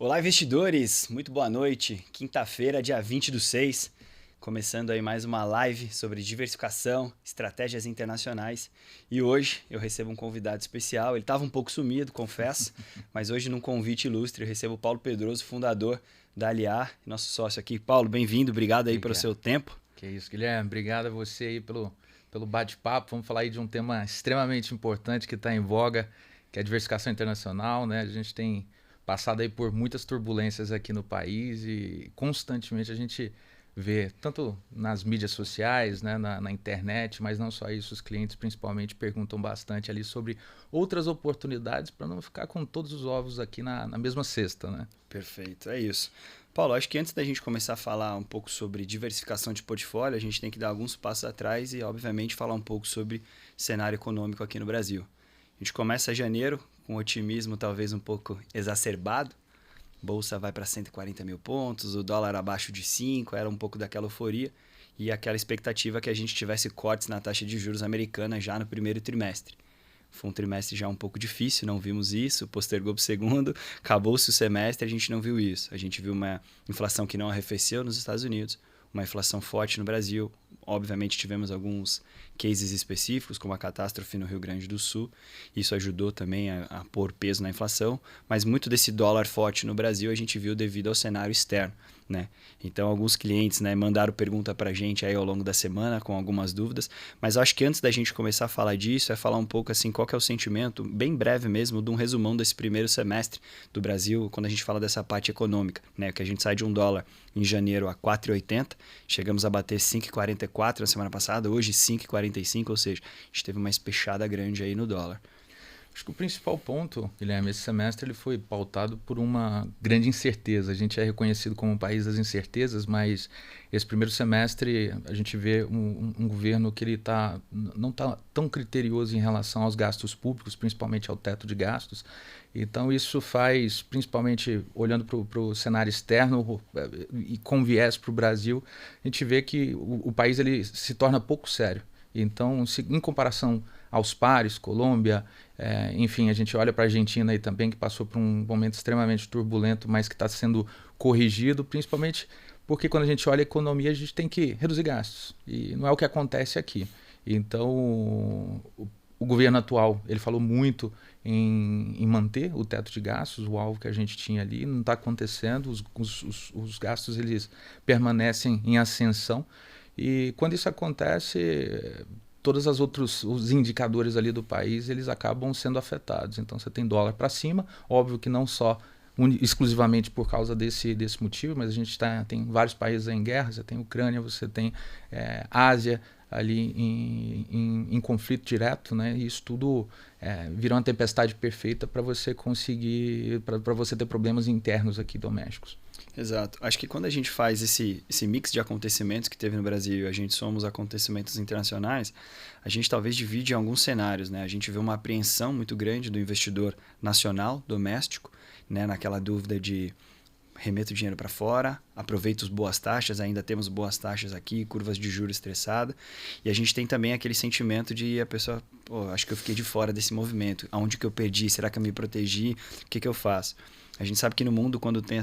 Olá, investidores! Muito boa noite. Quinta-feira, dia 20/6, começando aí mais uma live sobre diversificação, estratégias internacionais. E hoje eu recebo um convidado especial. Ele estava um pouco sumido, confesso, mas hoje num convite ilustre eu recebo o Paulo Pedroso, fundador da Aliar, nosso sócio aqui. Paulo, bem-vindo, obrigado aí pelo seu tempo. Que isso, Guilherme. Obrigado a você aí pelo bate-papo. Vamos falar aí de um tema extremamente importante que está em voga, que é a diversificação internacional, né? A gente tem passado aí por muitas turbulências aqui no país e constantemente a gente vê, tanto nas mídias sociais, né, na internet, mas não só isso, os clientes principalmente perguntam bastante ali sobre outras oportunidades para não ficar com todos os ovos aqui na mesma cesta, né? Perfeito, é isso. Paulo, acho que antes da gente começar a falar um pouco sobre diversificação de portfólio, a gente tem que dar alguns passos atrás e, obviamente, falar um pouco sobre cenário econômico aqui no Brasil. A gente começa janeiro com otimismo talvez um pouco exacerbado. Bolsa vai para 140 mil pontos, o dólar abaixo de 5, era um pouco daquela euforia e aquela expectativa que a gente tivesse cortes na taxa de juros americana já no primeiro trimestre. Foi um trimestre já um pouco difícil, não vimos isso, postergou para o segundo, acabou-se o semestre, a gente não viu isso. A gente viu uma inflação que não arrefeceu nos Estados Unidos, uma inflação forte no Brasil. Obviamente tivemos alguns cases específicos, como a catástrofe no Rio Grande do Sul. Isso ajudou também a pôr peso na inflação, mas muito desse dólar forte no Brasil a gente viu devido ao cenário externo, né? Então, alguns clientes, né, mandaram pergunta para a gente aí ao longo da semana com algumas dúvidas, mas acho que antes da gente começar a falar disso, é falar um pouco assim, qual que é o sentimento, bem breve mesmo, de um resumão desse primeiro semestre do Brasil, quando a gente fala dessa parte econômica, né, que a gente sai de $1 em janeiro a 4,80, chegamos a bater 5,44 na semana passada, hoje 5,45, ou seja, a gente teve uma espechada grande aí no dólar. Acho que o principal ponto, Guilherme, esse semestre ele foi pautado por uma grande incerteza. A gente é reconhecido como um país das incertezas, mas esse primeiro semestre a gente vê um governo que ele não está tão criterioso em relação aos gastos públicos, principalmente ao teto de gastos. Então isso faz, principalmente olhando para o cenário externo e com viés para o Brasil, a gente vê que o país ele se torna pouco sério. Então, em comparação aos pares, Colômbia, enfim, a gente olha para a Argentina aí também, que passou por um momento extremamente turbulento, mas que está sendo corrigido, principalmente porque quando a gente olha a economia, a gente tem que reduzir gastos. E não é o que acontece aqui. Então, o governo atual, ele falou muito em manter o teto de gastos, o alvo que a gente tinha ali, não está acontecendo, os gastos eles permanecem em ascensão. E quando isso acontece, todos os indicadores ali do país, eles acabam sendo afetados. Então você tem dólar para cima, óbvio que não só exclusivamente por causa desse motivo, mas a gente tem vários países em guerra, você tem Ucrânia, você tem Ásia ali em conflito direto, né? E isso tudo virou uma tempestade perfeita para você conseguir, para você ter problemas internos aqui domésticos. Exato. Acho que quando a gente faz esse mix de acontecimentos que teve no Brasil e a gente soma os acontecimentos internacionais, a gente talvez divide em alguns cenários, né? A gente vê uma apreensão muito grande do investidor nacional, doméstico, né? Naquela dúvida de remeto dinheiro para fora, aproveito as boas taxas, ainda temos boas taxas aqui, curvas de juros estressada. E a gente tem também aquele sentimento de a pessoa, pô, acho que eu fiquei de fora desse movimento. Aonde que eu perdi? Será que eu me protegi? O que eu faço? A gente sabe que no mundo, quando tem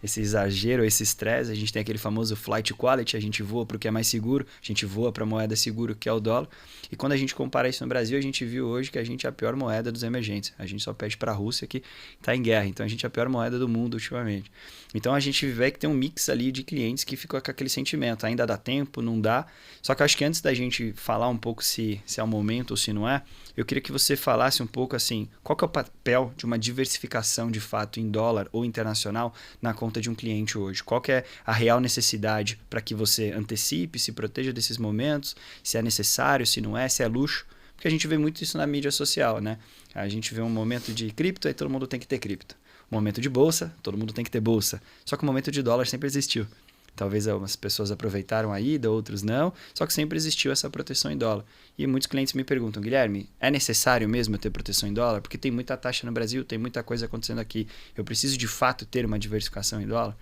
esse exagero, esse estresse, a gente tem aquele famoso flight quality, a gente voa para o que é mais seguro, a gente voa para a moeda segura, que é o dólar. E quando a gente compara isso no Brasil, a gente viu hoje que a gente é a pior moeda dos emergentes. A gente só perde para a Rússia, que está em guerra. Então a gente é a pior moeda do mundo ultimamente. Então a gente vê que tem um mix ali de clientes que ficam com aquele sentimento. Ainda dá tempo, não dá. Só que eu acho que antes da gente falar um pouco se é o momento ou se não é, eu queria que você falasse um pouco assim, qual que é o papel de uma diversificação de fato em dólar ou internacional na conta de um cliente hoje? Qual que é a real necessidade para que você antecipe, se proteja desses momentos, se é necessário, se não é, se é luxo? Porque a gente vê muito isso na mídia social, né? A gente vê um momento de cripto e todo mundo tem que ter cripto. Momento de bolsa, todo mundo tem que ter bolsa. Só que o momento de dólar sempre existiu. Talvez algumas pessoas aproveitaram a ida, outros não, só que sempre existiu essa proteção em dólar. E muitos clientes me perguntam, Guilherme, é necessário mesmo eu ter proteção em dólar? Porque tem muita taxa no Brasil, tem muita coisa acontecendo aqui. Eu preciso de fato ter uma diversificação em dólar?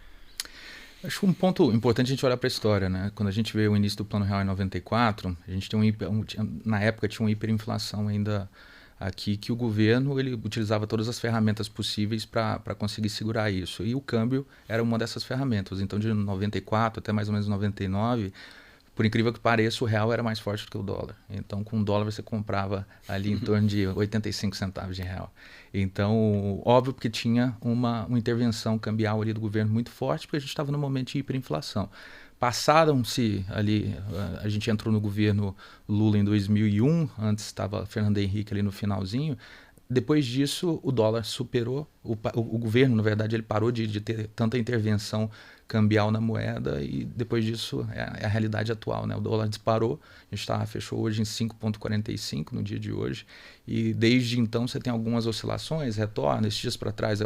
Acho que um ponto importante a gente olhar para a história, né? Quando a gente vê o início do Plano Real em 94, a gente tem na época tinha uma hiperinflação ainda aqui que o governo ele utilizava todas as ferramentas possíveis para conseguir segurar isso. E o câmbio era uma dessas ferramentas. Então, de 94 até mais ou menos 99, por incrível que pareça, o real era mais forte do que o dólar. Então, com o dólar você comprava ali em torno de 85 centavos de real. Então, óbvio que tinha uma intervenção cambial ali do governo muito forte, porque a gente estava no momento de hiperinflação. Passaram-se ali, a gente entrou no governo Lula em 2001, antes estava Fernando Henrique ali no finalzinho. Depois disso, o dólar superou, o governo, na verdade, ele parou de ter tanta intervenção cambial na moeda e depois disso é a realidade atual, né? O dólar disparou, a gente fechou hoje em 5,45 no dia de hoje e desde então você tem algumas oscilações, retorna, esses dias para trás,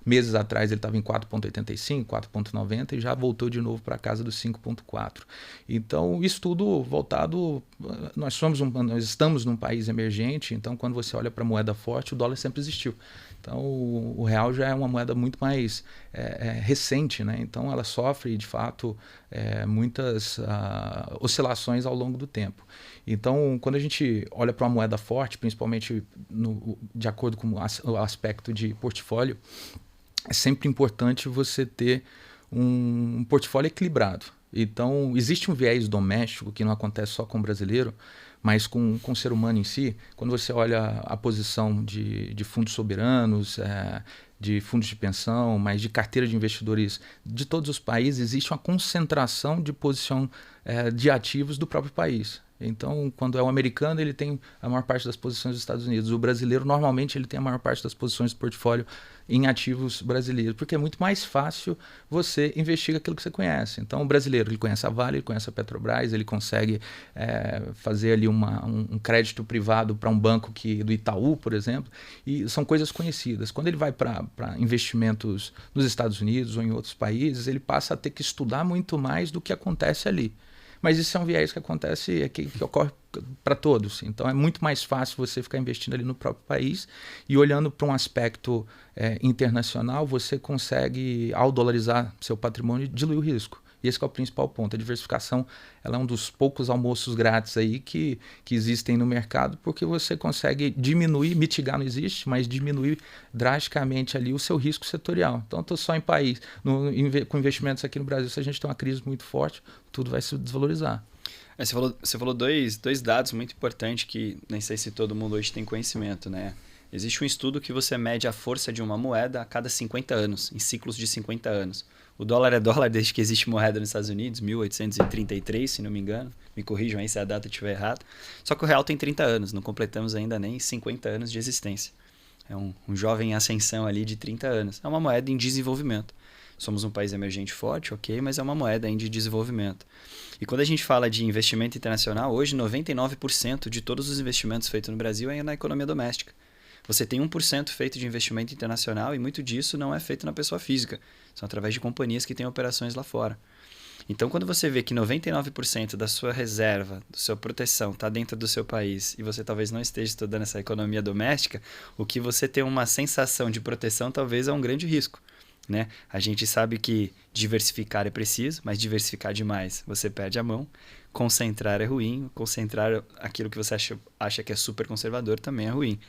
meses atrás ele estava em 4,85, 4,90 e já voltou de novo para casa dos 5,4. Então isso tudo voltado, nós estamos num país emergente, então quando você olha para a moeda forte, o dólar sempre existiu. Então, o real já é uma moeda muito mais recente, né? Então, ela sofre, de fato, muitas oscilações ao longo do tempo. Então, quando a gente olha para uma moeda forte, principalmente de acordo com o aspecto de portfólio, é sempre importante você ter um portfólio equilibrado. Então, existe um viés doméstico que não acontece só com o brasileiro, mas com o ser humano em si. Quando você olha a posição de fundos soberanos, de fundos de pensão, mas de carteira de investidores de todos os países, existe uma concentração de posição de ativos do próprio país. Então, quando é o americano, ele tem a maior parte das posições dos Estados Unidos. O brasileiro, normalmente, ele tem a maior parte das posições do portfólio em ativos brasileiros, porque é muito mais fácil você investir aquilo que você conhece. Então, o brasileiro, ele conhece a Vale, ele conhece a Petrobras, ele consegue fazer ali um crédito privado para um banco do Itaú, por exemplo, e são coisas conhecidas. Quando ele vai para investimentos nos Estados Unidos ou em outros países, ele passa a ter que estudar muito mais do que acontece ali. Mas isso é um viés que acontece, que ocorre para todos. Então é muito mais fácil você ficar investindo ali no próprio país e olhando para um aspecto internacional, você consegue, ao dolarizar seu patrimônio, diluir o risco. E esse é o principal ponto. A diversificação ela é um dos poucos almoços grátis aí que existem no mercado, porque você consegue diminuir, mitigar não existe, mas diminuir drasticamente ali o seu risco setorial. Então, estou só em país, com investimentos aqui no Brasil, se a gente tem uma crise muito forte, tudo vai se desvalorizar. Você falou dois dados muito importantes que nem sei se todo mundo hoje tem conhecimento, né? Existe um estudo que você mede a força de uma moeda a cada 50 anos, em ciclos de 50 anos. O dólar é dólar desde que existe moeda nos Estados Unidos, 1833, se não me engano. Me corrijam aí se a data estiver errada. Só que o real tem 30 anos, não completamos ainda nem 50 anos de existência. É um jovem em ascensão ali de 30 anos. É uma moeda em desenvolvimento. Somos um país emergente forte, ok, mas é uma moeda em de desenvolvimento. E quando a gente fala de investimento internacional, hoje 99% de todos os investimentos feitos no Brasil é na economia doméstica. Você tem 1% feito de investimento internacional e muito disso não é feito na pessoa física. São através de companhias que têm operações lá fora. Então, quando você vê que 99% da sua reserva, da sua proteção está dentro do seu país e você talvez não esteja estudando essa economia doméstica, o que você tem uma sensação de proteção talvez é um grande risco. Né? A gente sabe que diversificar é preciso, mas diversificar demais você perde a mão. Concentrar é ruim, concentrar aquilo que você acha que é super conservador também é ruim.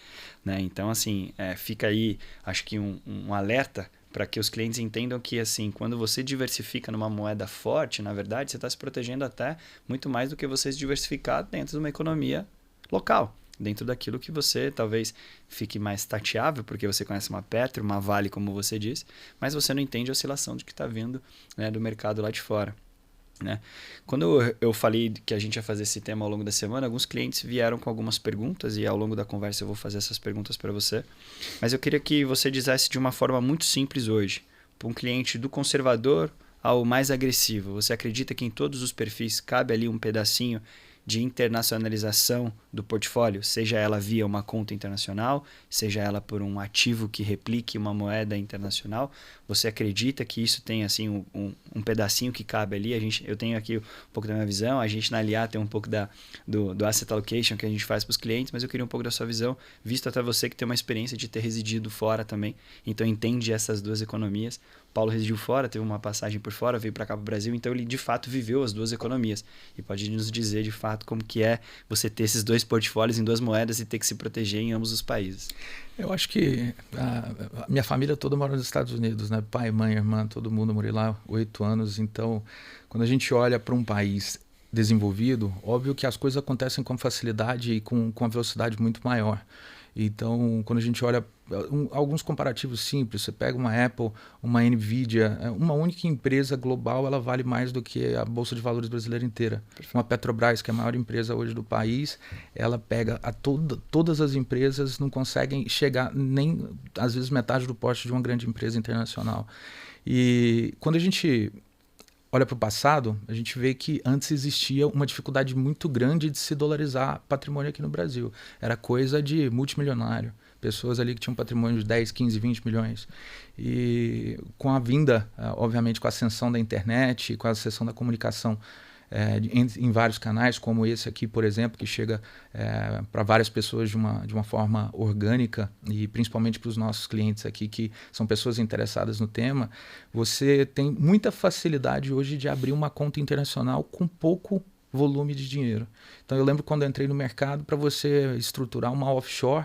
Né? Então, assim, fica aí, acho que um alerta para que os clientes entendam que, assim, quando você diversifica numa moeda forte, na verdade, você está se protegendo até muito mais do que você se diversificar dentro de uma economia local. Dentro daquilo que você talvez fique mais tateável, porque você conhece uma Petro, uma Vale, como você disse, mas você não entende a oscilação de que está vindo, né, do mercado lá de fora. Né? Quando eu falei que a gente ia fazer esse tema ao longo da semana, alguns clientes vieram com algumas perguntas e ao longo da conversa eu vou fazer essas perguntas para você. Mas eu queria que você dissesse de uma forma muito simples hoje, para um cliente do conservador ao mais agressivo. Você acredita que em todos os perfis cabe ali um pedacinho de internacionalização do portfólio, seja ela via uma conta internacional, seja ela por um ativo que replique uma moeda internacional? Você acredita que isso tem assim um pedacinho que cabe ali? Eu tenho aqui um pouco da minha visão, a gente na LIA tem um pouco do asset allocation que a gente faz para os clientes, mas eu queria um pouco da sua visão, visto até você que tem uma experiência de ter residido fora também, então entende essas duas economias. Paulo residiu fora, teve uma passagem por fora, veio para cá para o Brasil, então ele de fato viveu as duas economias e pode nos dizer de fato fato como que é você ter esses dois portfólios em duas moedas e ter que se proteger em ambos os países. Eu acho que a minha família toda mora nos Estados Unidos, né? Pai, mãe, irmã, todo mundo morei lá 8 anos. Então, quando a gente olha para um país desenvolvido, óbvio que as coisas acontecem com facilidade e com uma velocidade muito maior. Então, quando a gente olha alguns comparativos simples, você pega uma Apple, uma Nvidia, uma única empresa global, ela vale mais do que a Bolsa de Valores brasileira inteira. Perfeito. Uma Petrobras, que é a maior empresa hoje do país, ela pega todas as empresas, não conseguem chegar nem, às vezes, metade do porte de uma grande empresa internacional. E quando a gente olha para o passado, a gente vê que antes existia uma dificuldade muito grande de se dolarizar patrimônio aqui no Brasil. Era coisa de multimilionário. Pessoas ali que tinham patrimônio de 10, 15, 20 milhões. E com a vinda, obviamente, com a ascensão da internet, com a ascensão da comunicação em vários canais, como esse aqui, por exemplo, que chega para várias pessoas de uma forma orgânica, e principalmente para os nossos clientes aqui, que são pessoas interessadas no tema, você tem muita facilidade hoje de abrir uma conta internacional com pouco volume de dinheiro. Então, eu lembro quando eu entrei no mercado, para você estruturar uma offshore,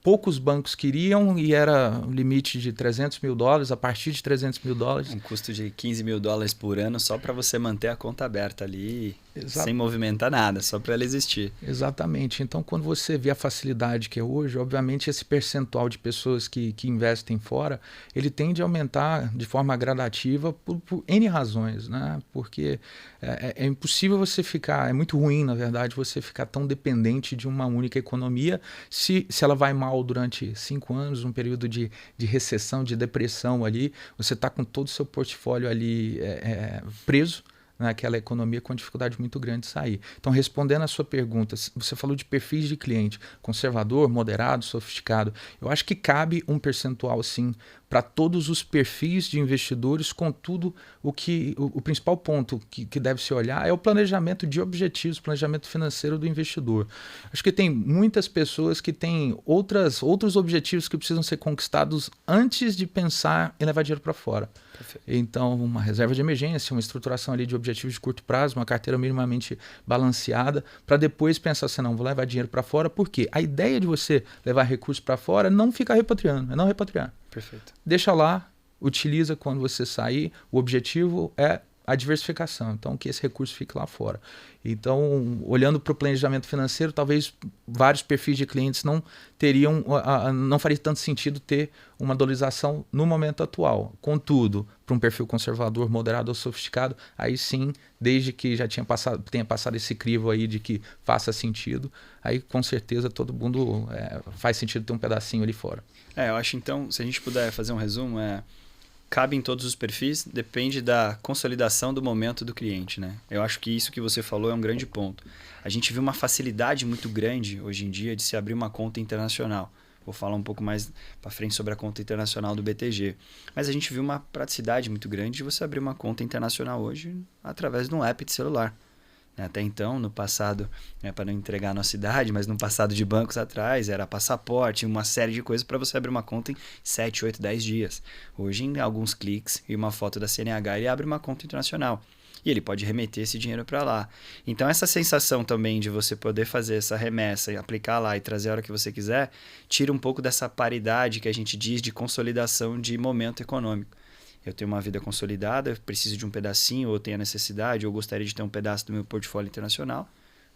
poucos bancos queriam e era um limite de $300 mil, a partir de $300 mil. Um custo de $15 mil por ano só para você manter a conta aberta ali, sem movimentar nada, só para ela existir. Exatamente. Então, quando você vê a facilidade que é hoje, obviamente esse percentual de pessoas que investem fora, ele tende a aumentar de forma gradativa por N razões, né? Porque é impossível você ficar, é muito ruim, na verdade, você ficar tão dependente de uma única economia se ela vai mal durante 5 anos, um período de recessão, de depressão ali, você está com todo o seu portfólio ali preso naquela economia com dificuldade muito grande de sair. Então, respondendo à sua pergunta, você falou de perfis de cliente, conservador, moderado, sofisticado. Eu acho que cabe um percentual, sim, para todos os perfis de investidores, contudo, o principal ponto que deve se olhar é o planejamento de objetivos, planejamento financeiro do investidor. Acho que tem muitas pessoas que têm outros objetivos que precisam ser conquistados antes de pensar em levar dinheiro para fora. Perfeito. Então, uma reserva de emergência, uma estruturação ali de objetivos de curto prazo, uma carteira minimamente balanceada, para depois pensar assim, não, vou levar dinheiro para fora, porque a ideia de você levar recursos para fora é não ficar repatriando, é não repatriar. Perfeito. Deixa lá, utiliza quando você sair. O objetivo é a diversificação, então que esse recurso fique lá fora. Então, olhando para o planejamento financeiro, talvez vários perfis de clientes não faria tanto sentido ter uma dolarização no momento atual. Contudo, para um perfil conservador, moderado ou sofisticado, aí sim, desde que já tenha passado esse crivo aí de que faça sentido, aí com certeza todo mundo faz sentido ter um pedacinho ali fora. Eu acho então, se a gente puder fazer um resumo, cabe em todos os perfis, depende da consolidação do momento do cliente, né? Eu acho que isso que você falou é um grande ponto. A gente viu uma facilidade muito grande hoje em dia de se abrir uma conta internacional. Vou falar um pouco mais para frente sobre a conta internacional do BTG. Mas a gente viu uma praticidade muito grande de você abrir uma conta internacional hoje através de um app de celular. Até então, no passado, para não entregar a nossa idade, mas no passado de bancos atrás, era passaporte, uma série de coisas para você abrir uma conta em 7, 8, 10 dias. Hoje, em alguns cliques e uma foto da CNH, ele abre uma conta internacional. E ele pode remeter esse dinheiro para lá. Então, essa sensação também de você poder fazer essa remessa e aplicar lá e trazer a hora que você quiser, tira um pouco dessa paridade que a gente diz de consolidação de momento econômico. Eu tenho uma vida consolidada, preciso de um pedacinho, ou tenho a necessidade, ou gostaria de ter um pedaço do meu portfólio internacional,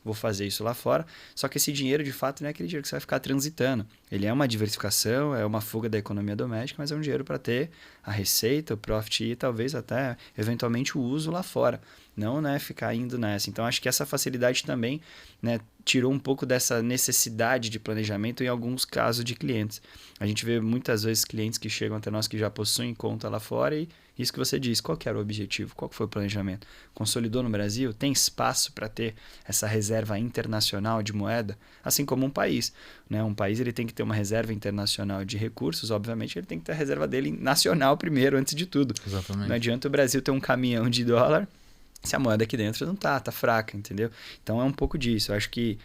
vou fazer isso lá fora. Só que esse dinheiro, de fato, não é aquele dinheiro que você vai ficar transitando. Ele é uma diversificação, é uma fuga da economia doméstica, mas é um dinheiro para ter a receita, o profit e talvez até, eventualmente, o uso lá fora. Não, né, ficar indo nessa. Então, acho que essa facilidade também, né, tirou um pouco dessa necessidade de planejamento em alguns casos de clientes. A gente vê muitas vezes clientes que chegam até nós que já possuem conta lá fora e isso que você disse, qual que era o objetivo? Qual que foi o planejamento? Consolidou no Brasil? Tem espaço para ter essa reserva internacional de moeda? Assim como um país. Né? Um país ele tem que ter uma reserva internacional de recursos, obviamente ele tem que ter a reserva dele nacional primeiro, antes de tudo. Exatamente. Não adianta o Brasil ter um caminhão de dólar se a moeda aqui dentro não tá fraca, entendeu? Então é um pouco disso. Eu acho que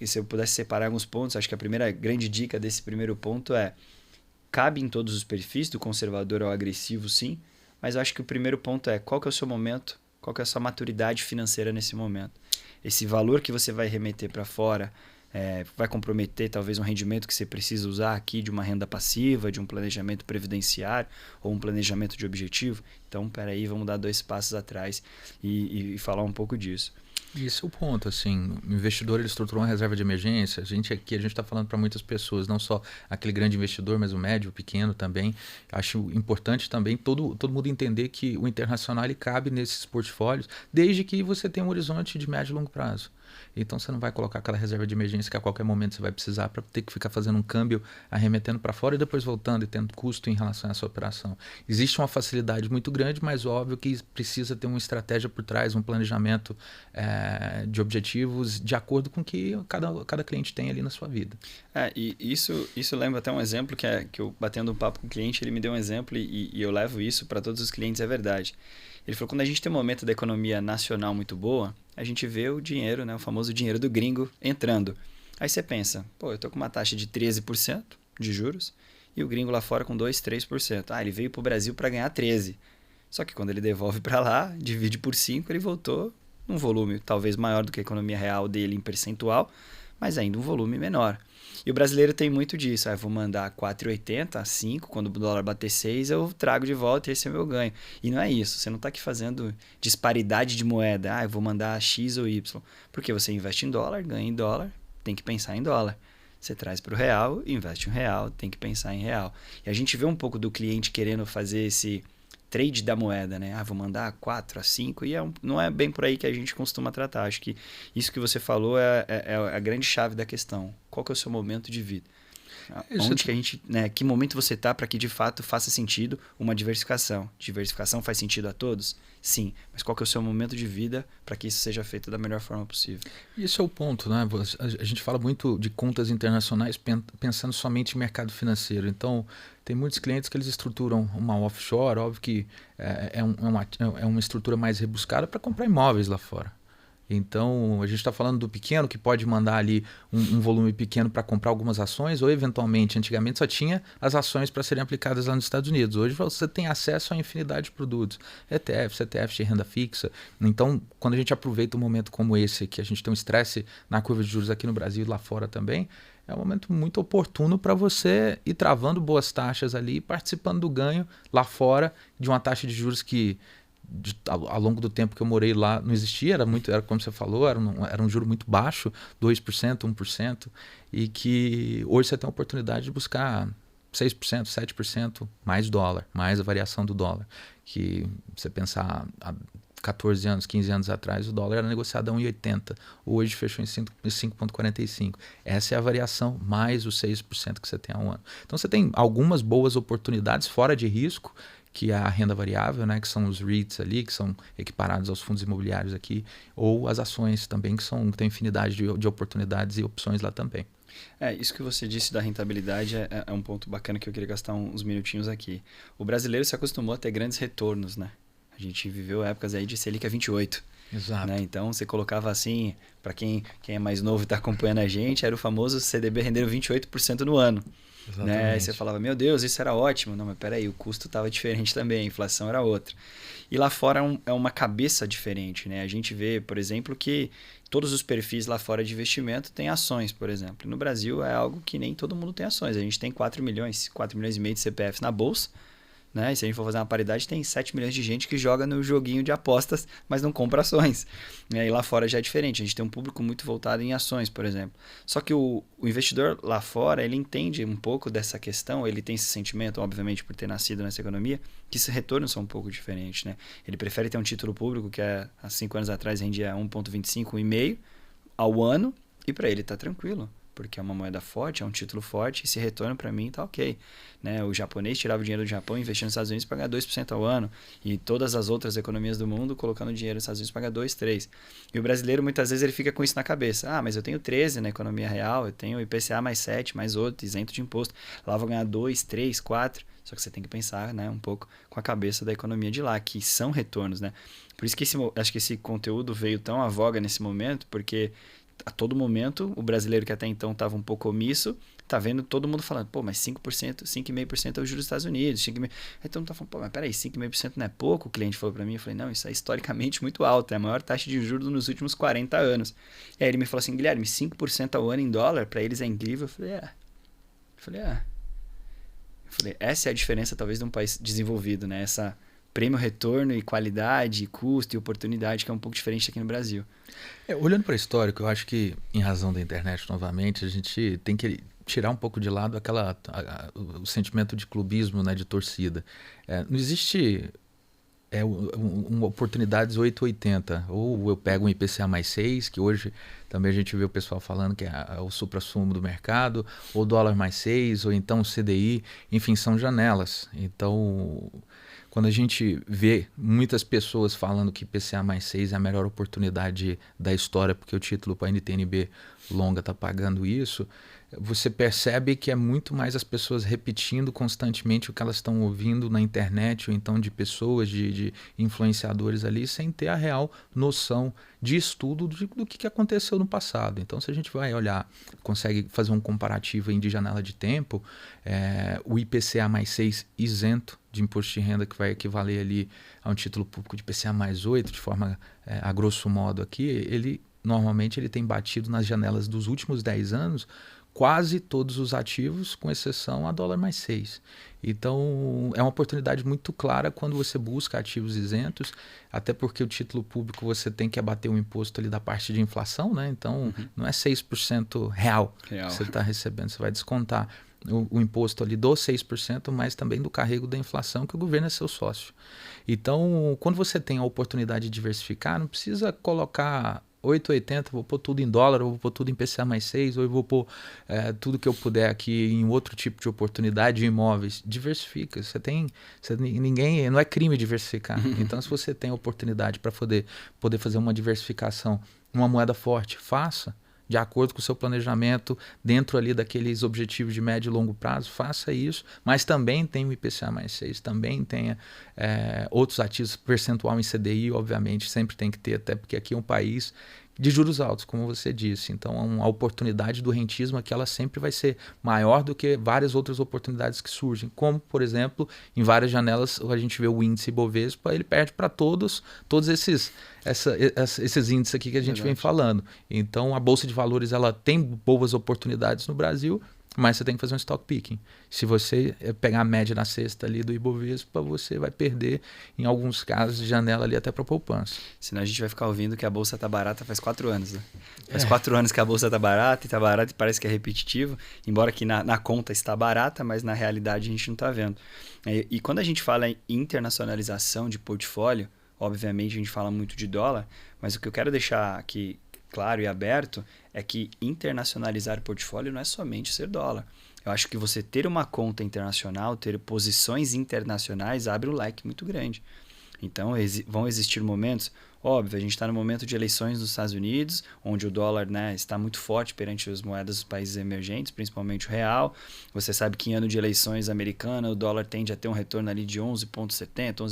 se eu pudesse separar alguns pontos, acho que a primeira grande dica desse primeiro ponto cabe em todos os perfis, do conservador ao agressivo, sim, mas eu acho que o primeiro ponto qual que é o seu momento, qual que é a sua maturidade financeira nesse momento. esse valor que você vai remeter para fora vai comprometer talvez um rendimento que você precisa usar aqui de uma renda passiva, de um planejamento previdenciário ou um planejamento de objetivo. Então, peraí, vamos dar 2 passos atrás e falar um pouco disso. Esse é o ponto, assim, o investidor ele estruturou uma reserva de emergência, a gente está falando para muitas pessoas, não só aquele grande investidor, mas o médio, o pequeno também. Acho importante também todo mundo entender que o internacional ele cabe nesses portfólios, desde que você tenha um horizonte de médio e longo prazo. Então você não vai colocar aquela reserva de emergência que a qualquer momento você vai precisar para ter que ficar fazendo um câmbio, arremetendo para fora e depois voltando e tendo custo em relação a essa operação. Existe uma facilidade muito grande, mas óbvio que precisa ter uma estratégia por trás, um planejamento de objetivos de acordo com o que cada cliente tem ali na sua vida. E isso lembra até um exemplo que eu batendo um papo com o cliente, ele me deu um exemplo e eu levo isso para todos os clientes, é verdade. Ele falou, quando a gente tem um momento da economia nacional muito boa, a gente vê o dinheiro, né, o famoso dinheiro do gringo entrando. Aí você pensa, pô, eu tô com uma taxa de 13% de juros e o gringo lá fora com 2, 3%. Ele veio pro Brasil para ganhar 13%. Só que quando ele devolve para lá, divide por 5, ele voltou num volume talvez maior do que a economia real dele em percentual, mas ainda um volume menor. E o brasileiro tem muito disso. Eu vou mandar 4,80 a 5, quando o dólar bater 6, eu trago de volta e esse é o meu ganho. E não é isso. Você não está aqui fazendo disparidade de moeda. Eu vou mandar X ou Y. Porque você investe em dólar, ganha em dólar, tem que pensar em dólar. Você traz para o real, investe em real, tem que pensar em real. E a gente vê um pouco do cliente querendo fazer esse trade da moeda, né? Vou mandar 4 a 5 e não é bem por aí que a gente costuma tratar. Acho que isso que você falou é a grande chave da questão. Qual que é o seu momento de vida? Onde que a gente, né, que momento você está para que de fato faça sentido uma diversificação? Diversificação faz sentido a todos? Sim, mas qual que é o seu momento de vida para que isso seja feito da melhor forma possível? Esse é o ponto, né? A gente fala muito de contas internacionais pensando somente em mercado financeiro. Então, tem muitos clientes que eles estruturam uma offshore, óbvio que é uma estrutura mais rebuscada para comprar imóveis lá fora. Então, a gente está falando do pequeno que pode mandar ali um volume pequeno para comprar algumas ações, ou eventualmente, antigamente só tinha as ações para serem aplicadas lá nos Estados Unidos. Hoje você tem acesso a infinidade de produtos, ETFs de renda fixa. Então, quando a gente aproveita um momento como esse, que a gente tem um estresse na curva de juros aqui no Brasil e lá fora também, é um momento muito oportuno para você ir travando boas taxas ali, participando do ganho lá fora de uma taxa de juros que ao longo do tempo que eu morei lá não existia, era como você falou, era um juro muito baixo, 2%, 1%, e que hoje você tem a oportunidade de buscar 6%, 7% mais dólar, mais a variação do dólar, que você pensar há 14 anos, 15 anos atrás, o dólar era negociado a 1,80, hoje fechou em 5,45. Essa é a variação mais os 6% que você tem ao ano. Então você tem algumas boas oportunidades fora de risco, que é a renda variável, né, que são os REITs ali, que são equiparados aos fundos imobiliários aqui, ou as ações também, que tem infinidade de oportunidades e opções lá também. Isso que você disse da rentabilidade é um ponto bacana que eu queria gastar uns minutinhos aqui. O brasileiro se acostumou a ter grandes retornos, né? A gente viveu épocas aí de Selic a 28. Exato. Né? Então, você colocava assim, para quem é mais novo e está acompanhando a gente, era o famoso CDB rendendo 28% no ano. Né? Aí você falava, meu Deus, isso era ótimo. Não, mas peraí, o custo estava diferente também, a inflação era outra. E lá fora é uma cabeça diferente. Né? A gente vê, por exemplo, que todos os perfis lá fora de investimento têm ações, por exemplo. No Brasil é algo que nem todo mundo tem ações. A gente tem 4 milhões e meio de CPFs na bolsa. Né? E se a gente for fazer uma paridade, tem 7 milhões de gente que joga no joguinho de apostas, mas não compra ações. E lá fora já é diferente. A gente tem um público muito voltado em ações, por exemplo. Só que o investidor lá fora, ele entende um pouco dessa questão, ele tem esse sentimento, obviamente, por ter nascido nessa economia, que esses retornos são um pouco diferentes. Né? Ele prefere ter um título público que há 5 anos atrás rendia 1,25, 1,5 ao ano, e para ele está tranquilo. Porque é uma moeda forte, é um título forte, e esse retorno para mim tá ok. Né? O japonês tirava o dinheiro do Japão e investia nos Estados Unidos para ganhar 2% ao ano, e todas as outras economias do mundo colocando dinheiro nos Estados Unidos para ganhar 2, 3%. E o brasileiro muitas vezes ele fica com isso na cabeça. Mas eu tenho 13 na economia real, eu tenho IPCA mais 7, mais 8, isento de imposto. Lá eu vou ganhar 2, 3, 4. Só que você tem que pensar, né, um pouco com a cabeça da economia de lá, que são retornos. Né? Por isso que acho que esse conteúdo veio tão à voga nesse momento, porque a todo momento, o brasileiro que até então estava um pouco omisso, tá vendo todo mundo falando, pô, mas 5%, 5,5% é o juros dos Estados Unidos. 5,5%. Aí todo mundo tá falando, pô, mas peraí, 5,5% não é pouco? O cliente falou para mim, eu falei, não, isso é historicamente muito alto, é a maior taxa de juros nos últimos 40 anos. E aí ele me falou assim, Guilherme, 5% ao ano em dólar, para eles é incrível. Eu falei, essa é a diferença talvez de um país desenvolvido, né? Essa prêmio, retorno e qualidade, custo e oportunidade que é um pouco diferente aqui no Brasil. Olhando para o histórico, eu acho que, em razão da internet, novamente, a gente tem que tirar um pouco de lado o sentimento de clubismo, né, de torcida. Não existe oportunidades 880. Ou eu pego um IPCA mais 6, que hoje também a gente vê o pessoal falando que é o suprassumo do mercado, ou dólar mais 6, ou então CDI, enfim, são janelas. Então, quando a gente vê muitas pessoas falando que IPCA mais 6 é a melhor oportunidade da história, porque o título para a NTNB longa está pagando isso, você percebe que é muito mais as pessoas repetindo constantemente o que elas estão ouvindo na internet, ou então de pessoas, de influenciadores ali, sem ter a real noção de estudo do que aconteceu no passado. Então, se a gente vai olhar, consegue fazer um comparativo aí de janela de tempo, o IPCA mais 6 isento de imposto de renda, que vai equivaler ali a um título público de IPCA mais 8, de forma a grosso modo aqui, normalmente ele tem batido nas janelas dos últimos 10 anos quase todos os ativos, com exceção a dólar mais 6. Então, é uma oportunidade muito clara quando você busca ativos isentos, até porque o título público você tem que abater o imposto ali da parte de inflação, né? Então, não é 6% real que você está recebendo, você vai descontar o imposto ali dos 6%, mas também do carrego da inflação, que o governo é seu sócio. Então, quando você tem a oportunidade de diversificar, não precisa colocar 8,80, vou pôr tudo em dólar, ou vou pôr tudo em PCA mais 6, ou eu vou pôr tudo que eu puder aqui em outro tipo de oportunidade de imóveis. Diversifica. Ninguém, não é crime diversificar. Então, se você tem a oportunidade para poder fazer uma diversificação, uma moeda forte, faça. De acordo com o seu planejamento, dentro ali daqueles objetivos de médio e longo prazo, faça isso, mas também tem o IPCA mais 6, também tenha outros ativos, percentual em CDI, obviamente, sempre tem que ter, até porque aqui é um país de juros altos, como você disse. Então, a oportunidade do rentismo aqui, ela sempre vai ser maior do que várias outras oportunidades que surgem, como, por exemplo, em várias janelas, a gente vê o índice Ibovespa, ele perde para todos esses índices aqui que a gente vem falando. Então, a Bolsa de Valores, ela tem boas oportunidades no Brasil, mas você tem que fazer um stock picking. Se você pegar a média na sexta ali do Ibovespa, você vai perder, em alguns casos, de janela ali até para poupança. Senão a gente vai ficar ouvindo que a Bolsa está barata faz 4 anos. Né? Faz 4 anos que a Bolsa está barata e parece que é repetitivo, embora que na conta está barata, mas na realidade a gente não está vendo. E quando a gente fala em internacionalização de portfólio, obviamente a gente fala muito de dólar, mas o que eu quero deixar aqui claro e aberto é que internacionalizar portfólio não é somente ser dólar. Eu acho que você ter uma conta internacional, ter posições internacionais, abre um leque muito grande. Então, vão existir momentos, óbvio, a gente está no momento de eleições nos Estados Unidos, onde o dólar, né, está muito forte perante as moedas dos países emergentes, principalmente o real. Você sabe que em ano de eleições americana, o dólar tende a ter um retorno ali de 11,70,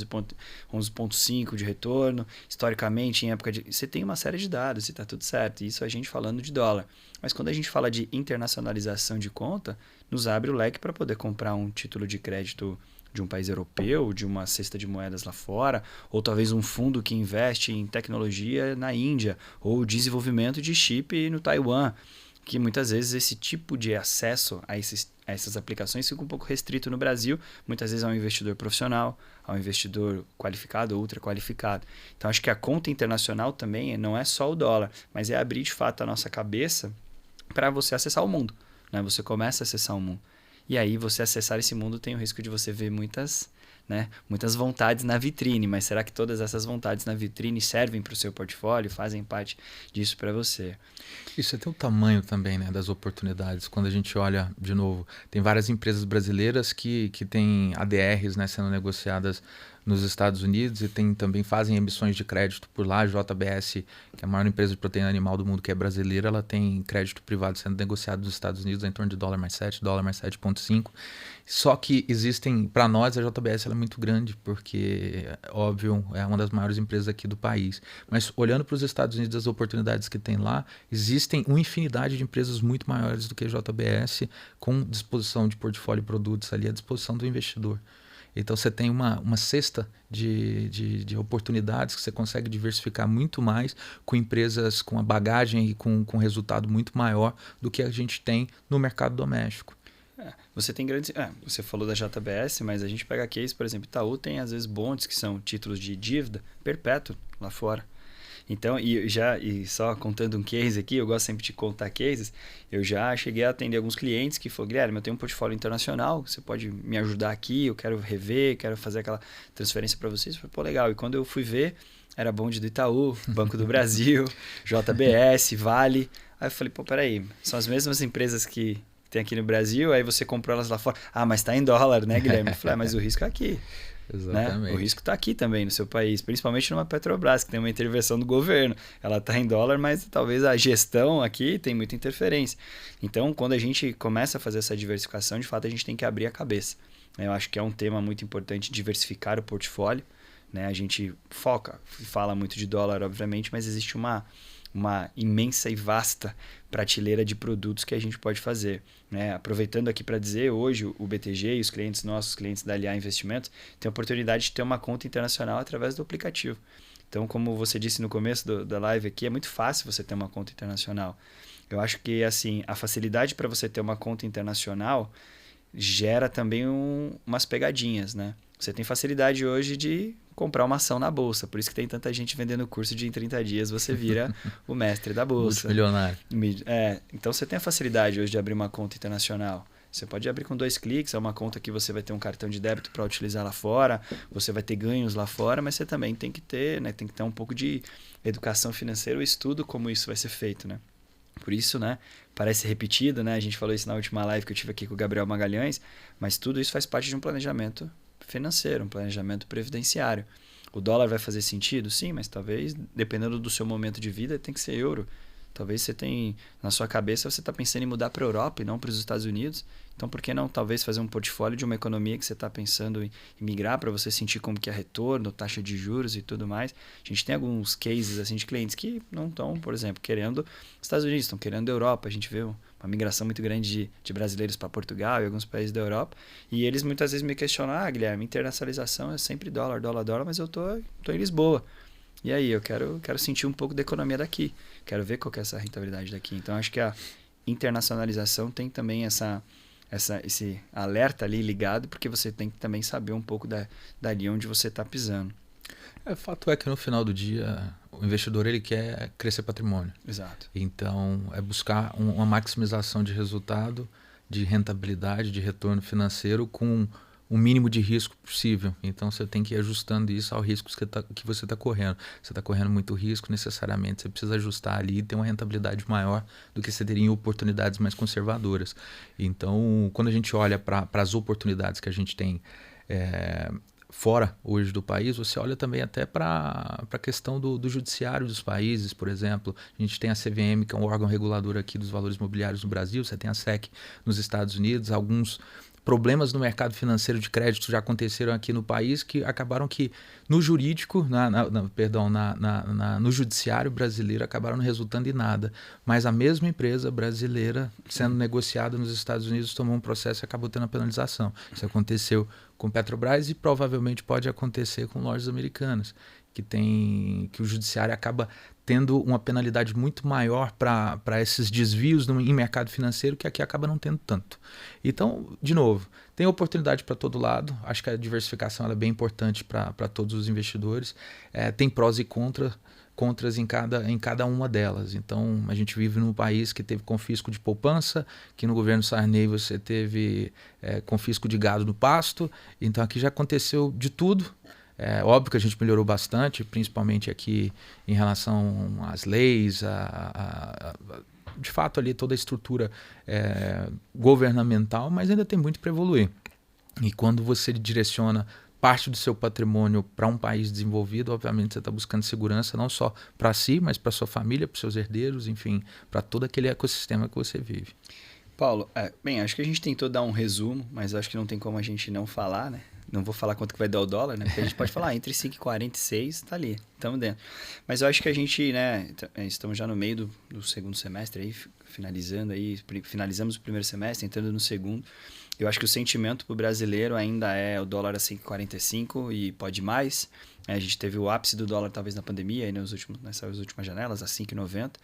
11,5 de retorno. Historicamente, em época de... Você tem uma série de dados e está tudo certo. Isso a gente falando de dólar. Mas quando a gente fala de internacionalização de conta, nos abre o leque para poder comprar um título de crédito de um país europeu, de uma cesta de moedas lá fora, ou talvez um fundo que investe em tecnologia na Índia, ou desenvolvimento de chip no Taiwan, que muitas vezes esse tipo de acesso a essas aplicações fica um pouco restrito no Brasil, muitas vezes a um investidor profissional, a um investidor qualificado ou ultra qualificado. Então acho que a conta internacional também não é só o dólar, mas é abrir de fato a nossa cabeça para você acessar o mundo. Né? Você começa a acessar o mundo. E aí, você acessar esse mundo tem o risco de você ver muitas vontades na vitrine. Mas será que todas essas vontades na vitrine servem para o seu portfólio? Fazem parte disso para você? Isso tem o tamanho também, né, das oportunidades. Quando a gente olha, de novo, tem várias empresas brasileiras que têm ADRs, né, sendo negociadas nos Estados Unidos e fazem emissões de crédito por lá. A JBS, que é a maior empresa de proteína animal do mundo, que é brasileira, ela tem crédito privado sendo negociado nos Estados Unidos em torno de dólar mais 7, dólar mais 7,5. Só que existem, para nós, a JBS ela é muito grande, porque, óbvio, é uma das maiores empresas aqui do país. Mas olhando para os Estados Unidos, as oportunidades que tem lá, existem uma infinidade de empresas muito maiores do que a JBS, com disposição de portfólio e produtos ali à disposição do investidor. Então você tem uma cesta de oportunidades que você consegue diversificar muito mais com empresas com a bagagem e com resultado muito maior do que a gente tem no mercado doméstico. Você tem grandes. Você falou da JBS, mas a gente pega case, por exemplo, Itaú tem às vezes bonds que são títulos de dívida perpétuo lá fora. Então, e só contando um case aqui, eu gosto sempre de contar cases, eu já cheguei a atender alguns clientes que falaram, Guilherme, eu tenho um portfólio internacional, você pode me ajudar aqui, eu quero rever, quero fazer aquela transferência para vocês. Eu falei, pô, legal. E quando eu fui ver, era bonde do Itaú, Banco do Brasil, JBS, Vale. Aí eu falei, pô, peraí, são as mesmas empresas que tem aqui no Brasil, aí você comprou elas lá fora. Ah, mas tá em dólar, né, Guilherme? Eu falei, mas o risco é aqui. Exatamente. Né? O risco está aqui também no seu país, principalmente numa Petrobras, que tem uma intervenção do governo. Ela está em dólar, mas talvez a gestão aqui tem muita interferência. Então, quando a gente começa a fazer essa diversificação, de fato, a gente tem que abrir a cabeça. Eu acho que é um tema muito importante diversificar o portfólio. Né? A gente fala muito de dólar, obviamente, mas existe uma imensa e vasta prateleira de produtos que a gente pode fazer. Né? Aproveitando aqui para dizer, hoje o BTG e os clientes nossos, os clientes da LA Investimentos, têm a oportunidade de ter uma conta internacional através do aplicativo. Então, como você disse no começo da live aqui, é muito fácil você ter uma conta internacional. Eu acho que assim, a facilidade para você ter uma conta internacional gera também umas pegadinhas, né? Você tem facilidade hoje de comprar uma ação na bolsa, por isso que tem tanta gente vendendo curso de em 30 dias você vira o mestre da bolsa. Multimilionário. Então você tem a facilidade hoje de abrir uma conta internacional. Você pode abrir com 2 cliques, é uma conta que você vai ter um cartão de débito para utilizar lá fora, você vai ter ganhos lá fora, mas você também tem que ter, né, tem que ter um pouco de educação financeira, o estudo como isso vai ser feito, né? Por isso, né, parece repetido, né? A gente falou isso na última live que eu tive aqui com o Gabriel Magalhães, mas tudo isso faz parte de um planejamento financeiro, um planejamento previdenciário. O dólar vai fazer sentido? Sim, mas talvez, dependendo do seu momento de vida, tem que ser euro. Talvez você tenha, na sua cabeça, você está pensando em mudar para a Europa e não para os Estados Unidos. Então, por que não talvez fazer um portfólio de uma economia que você está pensando em migrar para você sentir como que é retorno, taxa de juros e tudo mais? A gente tem alguns cases assim, de clientes que não estão, por exemplo, querendo Estados Unidos, estão querendo Europa. A gente vê uma migração muito grande de brasileiros para Portugal e alguns países da Europa. E eles muitas vezes me questionam, Guilherme, internacionalização é sempre dólar, mas eu tô em Lisboa. E aí, eu quero sentir um pouco da economia daqui. Quero ver qual que é essa rentabilidade daqui. Então, acho que a internacionalização tem também esse alerta ali ligado, porque você tem que também saber um pouco dali onde você está pisando. O fato é que no final do dia, o investidor ele quer crescer patrimônio. Exato. Então, é buscar uma maximização de resultado, de rentabilidade, de retorno financeiro com o mínimo de risco possível. Então você tem que ir ajustando isso aos riscos que você está correndo. Você está correndo muito risco, necessariamente você precisa ajustar ali e ter uma rentabilidade maior do que você teria em oportunidades mais conservadoras. Então, quando a gente olha para as oportunidades que a gente tem fora hoje do país, você olha também até para a questão do judiciário dos países, por exemplo. A gente tem a CVM, que é um órgão regulador aqui dos valores imobiliários no Brasil, você tem a SEC nos Estados Unidos, alguns problemas no mercado financeiro de crédito já aconteceram aqui no país que acabaram que no jurídico, no judiciário brasileiro acabaram não resultando em nada. Mas a mesma empresa brasileira sendo negociada nos Estados Unidos tomou um processo e acabou tendo a penalização. Isso aconteceu com Petrobras e provavelmente pode acontecer com lojas americanas, que o judiciário acaba tendo uma penalidade muito maior para esses desvios em mercado financeiro, que aqui acaba não tendo tanto. Então, de novo, tem oportunidade para todo lado. Acho que a diversificação ela é bem importante para todos os investidores. Tem prós e contras em cada uma delas. Então, a gente vive num país que teve confisco de poupança, que no governo Sarney você teve confisco de gado no pasto. Então, aqui já aconteceu de tudo. Óbvio que a gente melhorou bastante, principalmente aqui em relação às leis, de fato ali toda a estrutura governamental, mas ainda tem muito para evoluir. E quando você direciona parte do seu patrimônio para um país desenvolvido, obviamente você está buscando segurança não só para si, mas para sua família, para seus herdeiros, enfim, para todo aquele ecossistema que você vive. Paulo, bem, acho que a gente tentou dar um resumo, mas acho que não tem como a gente não falar, né? Não vou falar quanto que vai dar o dólar, né? Porque a gente pode falar, entre 5,40 e 6, tá ali, estamos dentro. Mas eu acho que a gente, né, estamos já no meio do segundo semestre aí, finalizamos o primeiro semestre, entrando no segundo. Eu acho que o sentimento para o brasileiro ainda é o dólar a 5,45 e pode mais. A gente teve o ápice do dólar talvez na pandemia, aí nessas últimas janelas, a 5,90.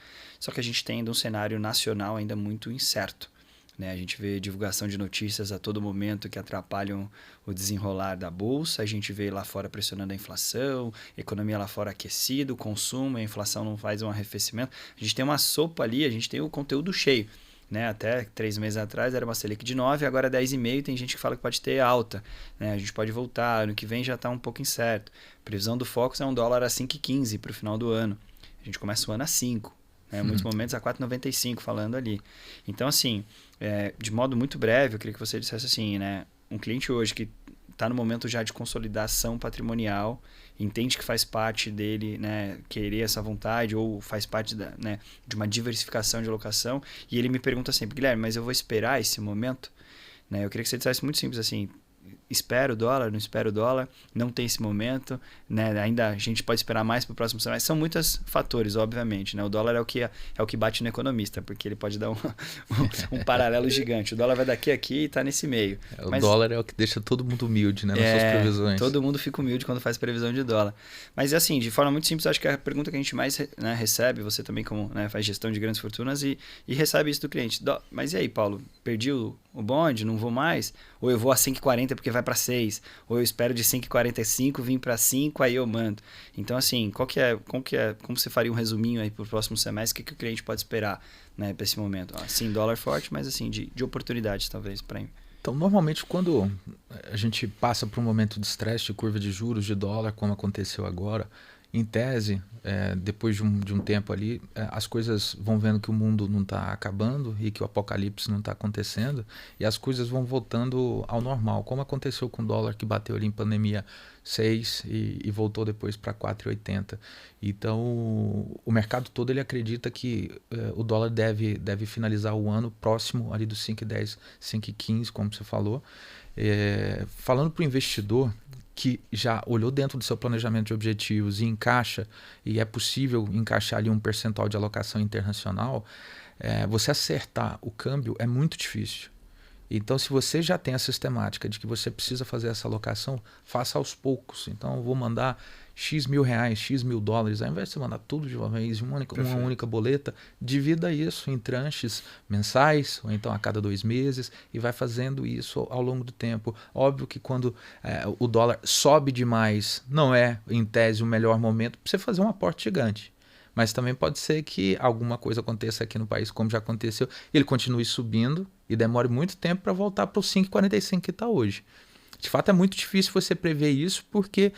Só que a gente tem ainda um cenário nacional ainda muito incerto. A gente vê divulgação de notícias a todo momento que atrapalham o desenrolar da bolsa, a gente vê lá fora pressionando a inflação, economia lá fora aquecida, o consumo, a inflação não faz um arrefecimento. A gente tem uma sopa ali, a gente tem o conteúdo cheio. Até 3 meses atrás era uma Selic de 9, agora 10,5, tem gente que fala que pode ter alta. A gente pode voltar, ano que vem já está um pouco incerto. A previsão do Focus é um dólar a 5,15 para o final do ano. A gente começa o ano a 5. Em muitos momentos a 4,95 falando ali. Então, assim, de modo muito breve, eu queria que você dissesse assim, né? Um cliente hoje que está no momento já de consolidação patrimonial, entende que faz parte dele, né, querer essa vontade ou faz parte de uma diversificação de alocação, e ele me pergunta sempre, Guilherme, mas eu vou esperar esse momento? Eu queria que você dissesse muito simples assim, espera o dólar, não espera o dólar, não tem esse momento, ainda a gente pode esperar mais para o próximo semestre. São muitos fatores, obviamente. O dólar é o que bate no economista, porque ele pode dar um paralelo gigante. O dólar vai daqui a aqui e está nesse meio. O dólar é o que deixa todo mundo humilde, nas suas previsões. Todo mundo fica humilde quando faz previsão de dólar. Mas assim, de forma muito simples, acho que a pergunta que a gente mais recebe, você também como faz gestão de grandes fortunas e recebe isso do cliente. Mas e aí, Paulo, perdi o bonde, não vou mais? Ou eu vou a 5,40 porque vai para 6? Ou eu espero de 5,45 vir para 5, aí eu mando. Então, assim, como você faria um resuminho aí para o próximo semestre? O que o cliente pode esperar para esse momento? Sim, dólar forte, mas assim, de oportunidades talvez para mim. Então, normalmente, quando a gente passa por um momento de estresse de curva de juros de dólar, como aconteceu agora, em tese, depois de um tempo ali, as coisas vão vendo que o mundo não está acabando e que o apocalipse não está acontecendo e as coisas vão voltando ao normal, como aconteceu com o dólar que bateu ali em pandemia 6 e voltou depois para 4,80. Então, o mercado todo ele acredita que o dólar deve finalizar o ano próximo ali dos 5,10, 5,15, como você falou. Falando para o investidor que já olhou dentro do seu planejamento de objetivos e encaixa, e é possível encaixar ali um percentual de alocação internacional, você acertar o câmbio é muito difícil. Então, se você já tem a sistemática de que você precisa fazer essa alocação, faça aos poucos. Então, eu vou mandar X mil reais, X mil dólares, ao invés de você mandar tudo de uma vez, uma única boleta, divida isso em tranches mensais, ou então a cada 2 meses, e vai fazendo isso ao longo do tempo. Óbvio que quando o dólar sobe demais, não é, em tese, o melhor momento para você fazer um aporte gigante. Mas também pode ser que alguma coisa aconteça aqui no país, como já aconteceu, e ele continue subindo e demore muito tempo para voltar para os 5,45 que está hoje. De fato, é muito difícil você prever isso, porque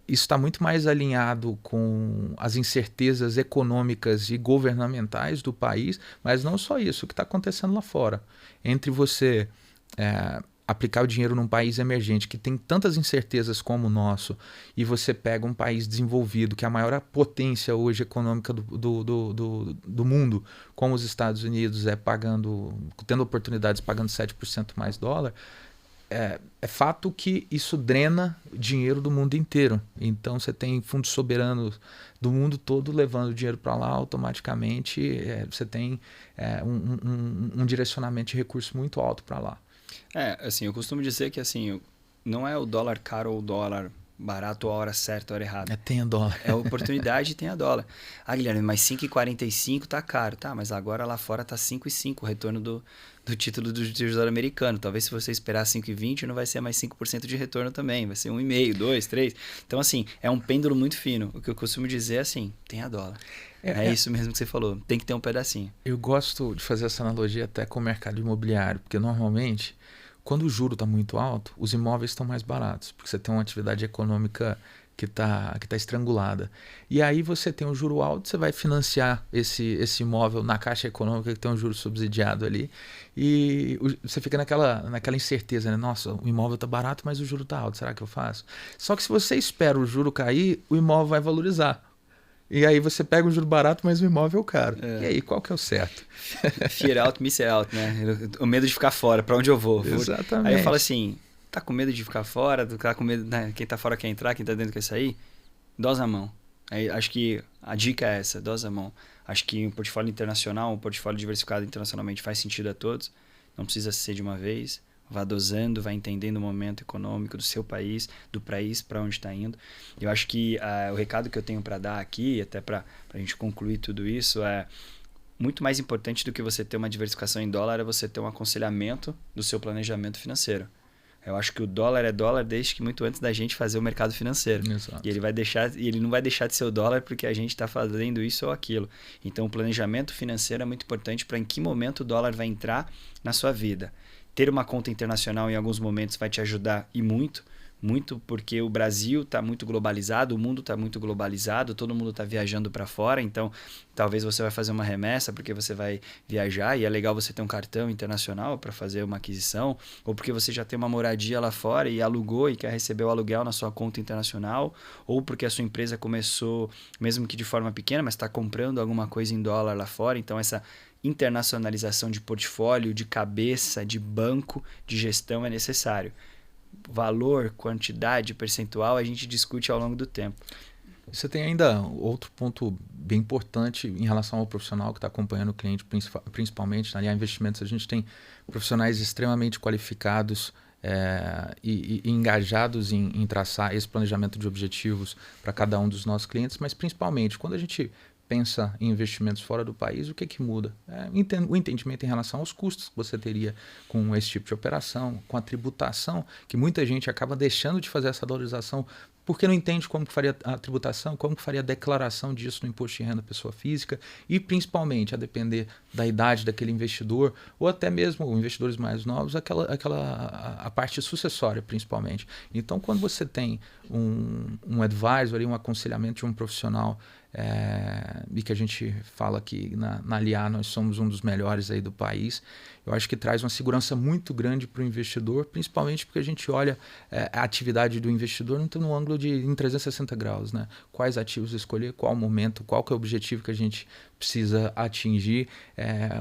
isso está muito mais alinhado com as incertezas econômicas e governamentais do país, mas não só isso, o que está acontecendo lá fora. Entre você aplicar o dinheiro num país emergente que tem tantas incertezas como o nosso, e você pega um país desenvolvido, que é a maior potência hoje econômica do mundo, como os Estados Unidos, tendo oportunidades pagando 7% mais dólar, é fato que isso drena dinheiro do mundo inteiro. Então você tem fundos soberanos do mundo todo levando dinheiro para lá, automaticamente você tem um direcionamento de recurso muito alto para lá. Assim, eu costumo dizer que assim, não é o dólar caro ou o dólar barato a hora certa, a hora errada. Tem a dólar. É a oportunidade e tem a dólar. Guilherme, mas 5,45 tá caro. Tá, mas agora lá fora tá 5,5 o retorno do título do Tesouro Americano. Talvez se você esperar 5,20 não vai ser mais 5% de retorno também. Vai ser 1,5, 2, 3. Então, assim, é um pêndulo muito fino. O que eu costumo dizer é assim, tem a dólar. É isso mesmo que você falou. Tem que ter um pedacinho. Eu gosto de fazer essa analogia até com o mercado imobiliário, porque normalmente, quando o juro está muito alto, os imóveis estão mais baratos, porque você tem uma atividade econômica tá estrangulada. E aí você tem um juro alto, você vai financiar esse imóvel na Caixa Econômica, que tem um juro subsidiado ali, e você fica naquela incerteza, né? Nossa, o imóvel está barato, mas o juro está alto, será que eu faço? Só que se você espera o juro cair, o imóvel vai valorizar. E aí você pega um juro barato, mas o imóvel é caro. E aí, qual que é o certo? Fear out, miss out, né? O medo de ficar fora, para onde eu vou? Exatamente. Aí eu falo assim, tá com medo de ficar fora? Tá com medo, né? Quem tá fora quer entrar, quem tá dentro quer sair? Dosa a mão. Aí, acho que a dica é essa, dosa a mão. Acho que um portfólio internacional, um portfólio diversificado internacionalmente faz sentido a todos. Não precisa ser de uma vez. Vá dosando, vá entendendo o momento econômico do seu país, do país para onde está indo. Eu acho que o recado que eu tenho para dar aqui, até para a gente concluir tudo isso, é muito mais importante do que você ter uma diversificação em dólar, é você ter um aconselhamento do seu planejamento financeiro. Eu acho que o dólar é dólar desde que muito antes da gente fazer o mercado financeiro. Exato. E ele não vai deixar de ser o dólar porque a gente está fazendo isso ou aquilo. Então o planejamento financeiro é muito importante para em que momento o dólar vai entrar na sua vida. Ter uma conta internacional em alguns momentos vai te ajudar e muito porque o Brasil está muito globalizado, o mundo está muito globalizado, todo mundo está viajando para fora, então talvez você vai fazer uma remessa porque você vai viajar e é legal você ter um cartão internacional para fazer uma aquisição, ou porque você já tem uma moradia lá fora e alugou e quer receber o aluguel na sua conta internacional, ou porque a sua empresa começou, mesmo que de forma pequena, mas está comprando alguma coisa em dólar lá fora, então essa internacionalização de portfólio, de cabeça, de banco, de gestão é necessário. Valor, quantidade, percentual, a gente discute ao longo do tempo. Você tem ainda outro ponto bem importante em relação ao profissional que está acompanhando o cliente, principalmente na Aliar Investimentos. A gente tem profissionais extremamente qualificados e engajados em traçar esse planejamento de objetivos para cada um dos nossos clientes, mas principalmente quando a gente pensa em investimentos fora do país, o que muda? O entendimento em relação aos custos que você teria com esse tipo de operação, com a tributação, que muita gente acaba deixando de fazer essa valorização porque não entende como que faria a tributação, como que faria a declaração disso no imposto de renda da pessoa física e, principalmente, a depender da idade daquele investidor ou até mesmo investidores mais novos, a parte sucessória, principalmente. Então, quando você tem um advisor, um aconselhamento de um profissional e que a gente fala que na Aliar nós somos um dos melhores aí do país, eu acho que traz uma segurança muito grande para o investidor, principalmente porque a gente olha a atividade do investidor no ângulo em 360 graus, né? Quais ativos escolher, qual momento, qual que é o objetivo que a gente precisa atingir,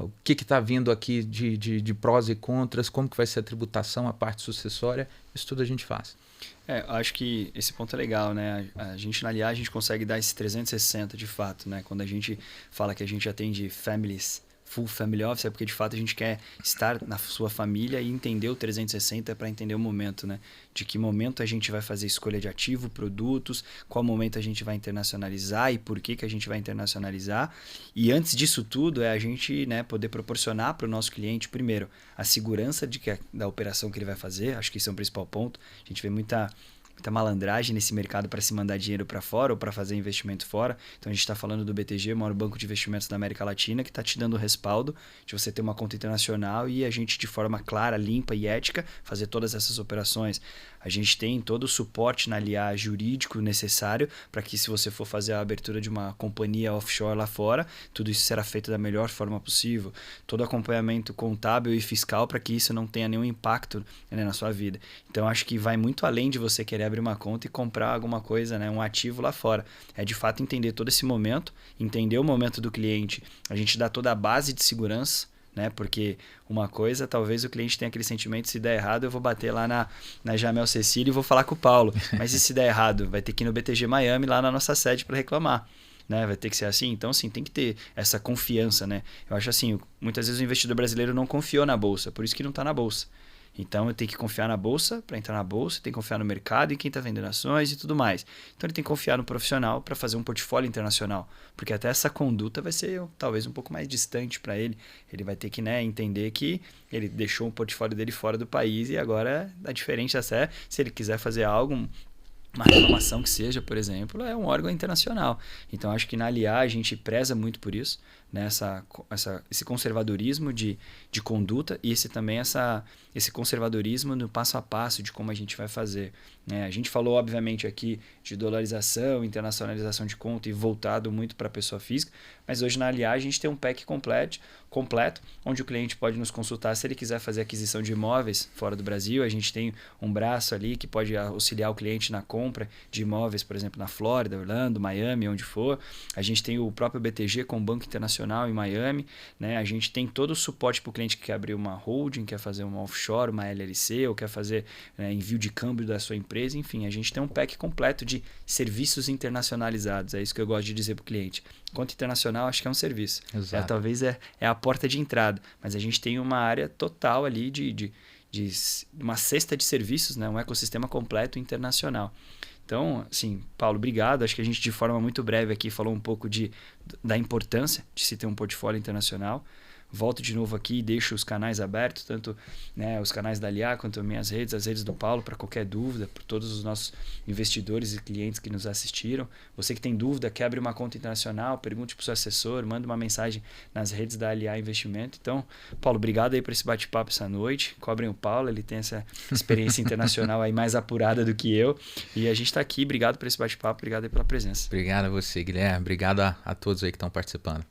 o que está vindo aqui de prós e contras, como que vai ser a tributação, a parte sucessória, isso tudo a gente faz. Acho que esse ponto é legal, né? A gente na Aliar, a gente consegue dar esse 360 de fato, né? Quando a gente fala que a gente atende families, full family office, é porque de fato a gente quer estar na sua família e entender o 360 para entender o momento, né? De que momento a gente vai fazer escolha de ativo, produtos, qual momento a gente vai internacionalizar e por que a gente vai internacionalizar. E antes disso tudo é a gente, né, poder proporcionar para o nosso cliente, primeiro, a segurança da operação que ele vai fazer. Acho que isso é um principal ponto. A gente vê muita malandragem nesse mercado para se mandar dinheiro para fora ou para fazer investimento fora. Então a gente está falando do BTG, o maior banco de investimentos da América Latina, que está te dando o respaldo de você ter uma conta internacional e a gente, de forma clara, limpa e ética, fazer todas essas operações. A gente tem todo o suporte na Aliar jurídico necessário para que, se você for fazer a abertura de uma companhia offshore lá fora, tudo isso será feito da melhor forma possível. Todo acompanhamento contábil e fiscal para que isso não tenha nenhum impacto, né, na sua vida. Então acho que vai muito além de você querer abrir uma conta e comprar alguma coisa, né, um ativo lá fora. É de fato entender todo esse momento, entender o momento do cliente. A gente dá toda a base de segurança, né? Porque uma coisa, talvez o cliente tenha aquele sentimento, se der errado eu vou bater lá na Jamel Cecília e vou falar com o Paulo. Mas e se der errado? Vai ter que ir no BTG Miami, lá na nossa sede, para reclamar. Né? Vai ter que ser assim. Então, assim, tem que ter essa confiança, né? Eu acho assim, muitas vezes o investidor brasileiro não confiou na Bolsa, por isso que não está na Bolsa. Então, eu tenho que confiar na Bolsa para entrar na Bolsa, tem que confiar no mercado e quem está vendendo ações e tudo mais. Então, ele tem que confiar no profissional para fazer um portfólio internacional, porque até essa conduta vai ser talvez um pouco mais distante para ele. Ele vai ter que, né, entender que ele deixou o portfólio dele fora do país e agora é diferente até se ele quiser fazer algo uma reclamação que seja, por exemplo, é um órgão internacional. Então, acho que na Aliar a gente preza muito por isso, né? Esse conservadorismo de conduta e esse conservadorismo no passo a passo de como a gente vai fazer. Né? A gente falou, obviamente, aqui de dolarização, internacionalização de conta e voltado muito para a pessoa física, mas hoje na Aliar a gente tem um pack completo, onde o cliente pode nos consultar se ele quiser fazer aquisição de imóveis fora do Brasil. A gente tem um braço ali que pode auxiliar o cliente na compra de imóveis, por exemplo, na Flórida, Orlando, Miami, onde for. A gente tem o próprio BTG com o Banco Internacional em Miami. Né? A gente tem todo o suporte para o cliente que quer abrir uma holding, quer fazer uma offshore, uma LLC, ou quer fazer envio de câmbio da sua empresa. Enfim, a gente tem um pack completo de serviços internacionalizados. É isso que eu gosto de dizer para o cliente. Conta internacional, acho que é um serviço. Talvez é a porta de entrada, mas a gente tem uma área total ali de uma cesta de serviços, né? Um ecossistema completo internacional. Então, assim, Paulo, obrigado. Acho que a gente, de forma muito breve aqui, falou um pouco da importância de se ter um portfólio internacional. Volto de novo aqui e deixo os canais abertos, tanto os canais da Aliar quanto as minhas redes, as redes do Paulo, para qualquer dúvida, para todos os nossos investidores e clientes que nos assistiram. Você que tem dúvida, quer abrir uma conta internacional, pergunte para o seu assessor, manda uma mensagem nas redes da Aliar Investimento. Então, Paulo, obrigado aí por esse bate-papo essa noite. Cobrem o Paulo, ele tem essa experiência internacional aí mais apurada do que eu. E a gente está aqui, obrigado por esse bate-papo, obrigado aí pela presença. Obrigado a você, Guilherme. Obrigado a todos aí que estão participando.